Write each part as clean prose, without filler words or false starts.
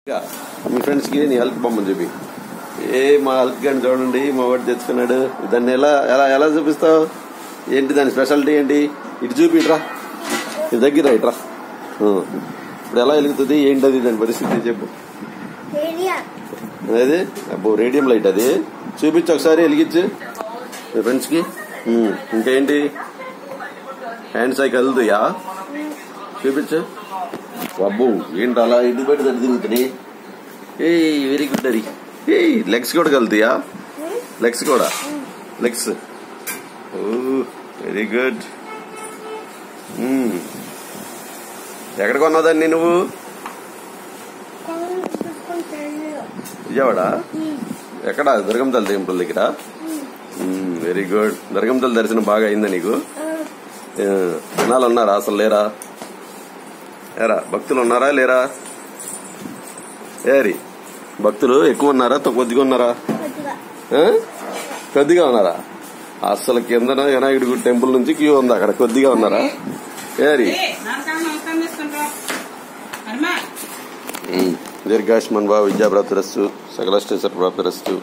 మీ ఫ్రెండ్స్కి నీ హెల్ప్ బొమ్మని చూపి. మా హెల్ప్ గాని చూడండి మా వాడు తెచ్చుకున్నాడు. దాన్ని ఎలా ఎలా ఎలా చూపిస్తావు? ఏంటి దాని స్పెషాలిటీ ఏంటి? ఇటు చూపిట్రా, ఇది దగ్గర ఇట్రా. ఇప్పుడు ఎలా వెలుగుతుంది ఏంటది దాని పరిస్థితి చెప్పు. అదే అబ్బో రేడియం లైట్ అది చూపించు ఒకసారి వెలిగించు మీ ఫ్రెండ్స్కి. ఇంకేంటి హ్యాండ్స్ అయి కదులుతాయా చూపించు. అబ్బో ఏంటి అలా ఇటు పెట్టి దాన్ని తిరుగుతున్నాయి. వెరీ గుడ్ అది. లెగ్స్ కూడా కలుతాయా? లెగ్స్ కూడా లెగ్స్. Very good. ఎక్కడ కొన్నావు దాన్ని నువ్వు? విజయవాడ ఎక్కడ? దుర్గంతల్లి టెంపుల్ దగ్గర. Very good. దుర్గంతల్లి దర్శనం బాగా అయిందా నీకు? జనాలు ఉన్నారా అసలు లేరా? ఏరా భక్తులు ఉన్నారా లేరా? ఏరి భక్తులు ఎక్కువ ఉన్నారా కొద్దిగా ఉన్నారా? కొద్దిగా ఉన్నారా? అసలు కిందన వినాయకుడి గుడి టెంపుల్ నుంచి క్యూ ఉంది, అక్కడ కొద్దిగా ఉన్నారా? ఏరి దీర్ఘాయుష్మాన్ భవ విద్యాప్రాప్తిరస్తు సకలాష్టైశ్వర్య ప్రాప్తిరస్తు.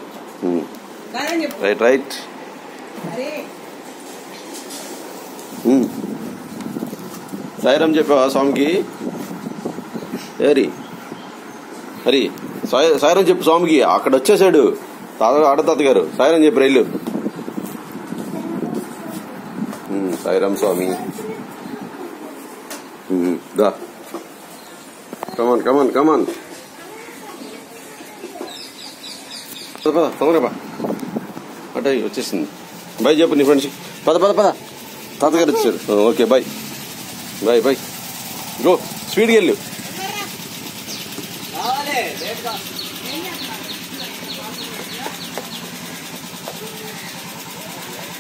Right right. సాయిరాం చెప్పావా స్వామికి? ఏరి హరి సాయిరాం చెప్పు స్వామికి. అక్కడ వచ్చేసాడు ఆడతాత గారు. సాయిరాం చెప్పు రైలు. సాయిరాం స్వామి. దా కమాన్ కమాన్ కమాన్. తొందరగా అటే వచ్చేసింది. బాయ్ చెప్పు నీ ఫ్రెండ్స్. పద పద పద తాతగారు వచ్చారు. Okay bye bye bye. Go స్పీడ్కి వెళ్ళు.